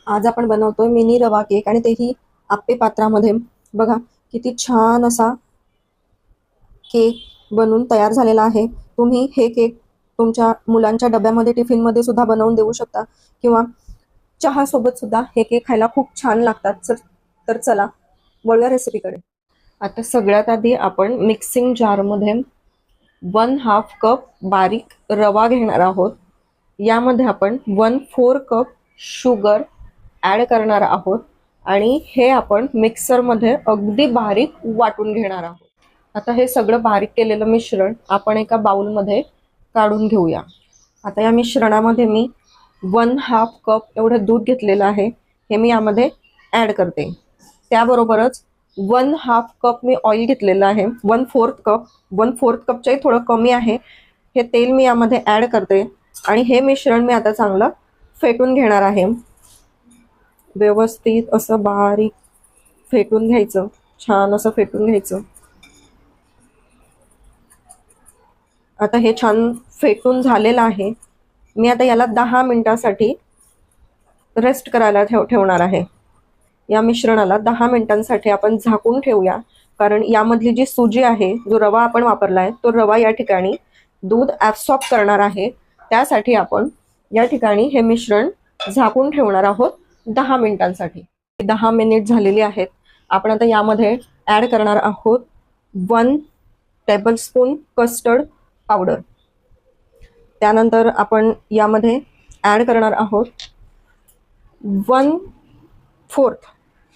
आज आपण बनवतोय मिनी रवा केक आणि तेही आप्पे पात्रामध्ये। बघा किती छान असा केक बनून तयार झालेला आहे। तुम्ही हे केक तुमच्या मुलांच्या डब्यामध्ये टिफिनमध्ये सुद्धा बनवून देऊ शकता किंवा चहा सोबत सुद्धा हे केक खायला खूप छान लागतात। तर चला वळूया रेसिपीकडे। आता सगळ्यात आधी आपण मिक्सिंग जारमध्ये 1/2 कप बारीक रवा घेणार आहोत। यामध्ये आपण 1/4 कप शुगर ॲड करणार आहोत आणि हे आपण मिक्सरमध्ये अगदी बारीक वाटून घेणार आहोत। आता हे सगळं बारीक केलेलं मिश्रण आपण एका बाउलमध्ये काढून घेऊया। आता या मिश्रणामध्ये मी 1/2 कप एवढं दूध घेतलेलं आहे, हे मी यामध्ये ॲड करते। त्याबरोबरच 1/2 कप मी ऑइल घेतलेलं आहे, 1/4 कपच्याही थोडं कमी आहे। हे तेल मी यामध्ये ॲड करते आणि हे मिश्रण मी आता चांगलं फेटून घेणार आहे। व्यवस्थित असं बारीक फेटून घ्यायचं, छान असं फेटून घ्यायचं। आता हे छान फेटून झालेलं आहे। मी आता याला 10 मिनिटांसाठी रेस्ट करायला ठेवणार आहे। या मिश्रणाला 10 मिनिटांसाठी आपण झाकून ठेवूया, कारण यामधली जी सुजी आहे, जो रवा आपण वापरलाय, तो रवा या ठिकाणी दूध ॲब्सॉर्ब करणार आहे। त्यासाठी आपण या ठिकाणी हे मिश्रण झाकून ठेवणार आहोत 10 मिनिटांसाठी। 10 मिनिट झालेली आहेत। आपण आता यामध्ये ॲड करणार आहोत 1 टेबलस्पून कस्टर्ड पावडर। त्यानंतर आपण यामध्ये ॲड करणार आहोत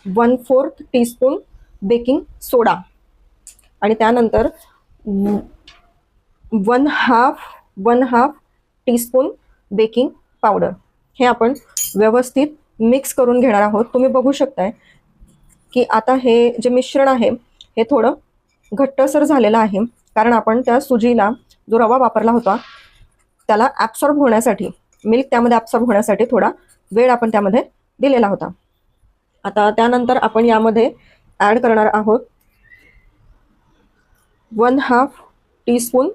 1/4 टीस्पून बेकिंग सोडा आणि त्यानंतर 1/2 टीस्पून बेकिंग पावडर। हे आपण व्यवस्थित मिक्स करून घेणार आहोत। तुम्ही बघू शकताय की आता हे जे मिश्रण आहे हे थोडं घट्टसर झालेलं आहे, कारण आपण त्या सुजीला जो रवा वापरला होता त्याला ॲब्सॉर्ब होण्यासाठी, मिल्क त्यामध्ये ॲब्सॉर्ब होण्यासाठी थोडा वेळ आपण त्यामध्ये दिलेला होता। आता त्यानंतर आपण यामध्ये ॲड करणार आहोत 1/2 टीस्पून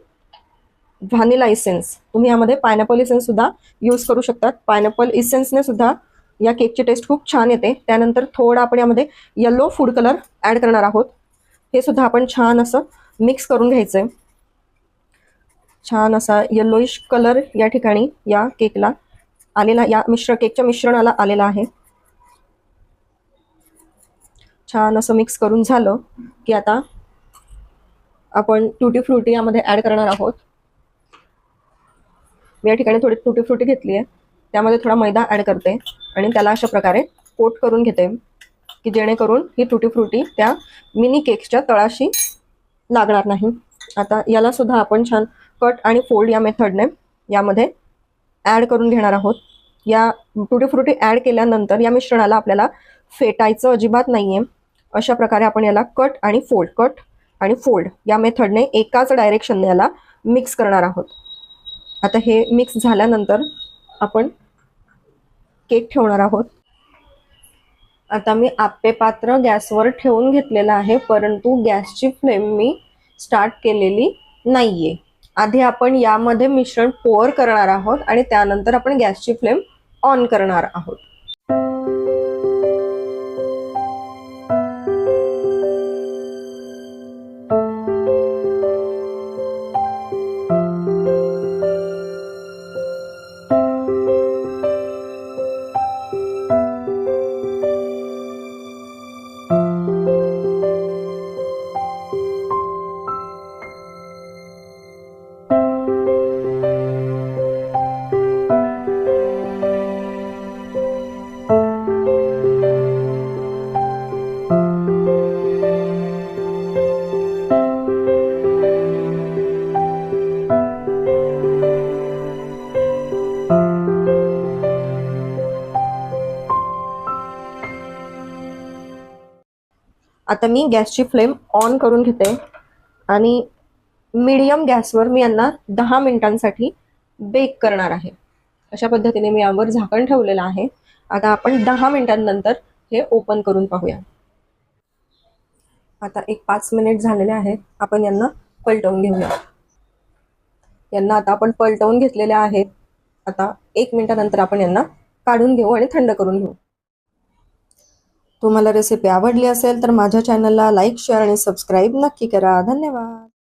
व्हॅनिला इसेन्स। तुम्ही यामध्ये पायनॅपल इसेन्स सुद्धा यूज करू शकतात। पायनॅपल इसेन्सने सुद्धा या केकची टेस्ट खूप छान येते। त्यानंतर थोडा आपण यामध्ये येलो फूड कलर ॲड करणार आहोत। हे सुद्धा आपण छान असं मिक्स करून घ्यायचंय। छान असा येलोइश कलर या ठिकाणी या केकला आलेला, या केकच्या मिश्रणाला आलेला आहे। छान असं मिक्स करून झालं की आता आपण टूटी फ्रुटी यामध्ये ॲड करणार आहोत। मी या ठिकाणी थोडी टूटी फ्रुटी घेतली आहे, त्यामध्ये थोडा मैदा ॲड करते आणि त्याला अशा प्रकारे कोट करून घेते की जेणेकरून ही टूटी फ्रुटी त्या मिनी केकच्या तळाशी लागणार नाही। आता याला सुद्धा आपण छान कट आणि फोल्ड या मेथडने यामध्ये ॲड करून घेणार आहोत। या टूटी फ्रुटी ॲड केल्यानंतर या मिश्रणाला आपल्याला फेटायचं अजिबात नाहीये। अशा प्रकारे आपण याला कट आणि फोल्ड या मेथडने एकाच डायरेक्शनने याला मिक्स करणार आहोत। आता हे मिक्स झाल्यानंतर आपण केक ठेवणार आहोत। आता मी आप्पे पात्र गॅसवर ठेवून घेतलेलं आहे, परंतु गॅसची फ्लेम मी स्टार्ट केलेली नाहीये। आधी आपण यामध्ये मिश्रण पोअर करणार आहोत आणि त्यानंतर आपण गॅसची फ्लेम ऑन करणार आहोत। आता मी गॅसची फ्लेम ऑन करून घेते आणि मीडियम गॅसवर मी यांना 10 मिनिटांसाठी बेक करणार आहे। अशा पद्धतीने मी यावर झाकण ठेवलेलं आहे। आता आपण 10 मिनिटांनंतर हे ओपन करून पाहूया। आता एक 5 मिनिट झालेले आहेत। आपण यांना पलटवून घेऊया। यांना आता आपण पलटवून घेतलेले आहेत। आता 1 मिनिटानंतर आपण यांना काढून घेऊ आणि थंड करून घेऊ। तुम्हाला रेसिपी आवडली असेल तर माझ्या चॅनलला लाईक शेअर आणि सबस्क्राईब नक्की करा. धन्यवाद.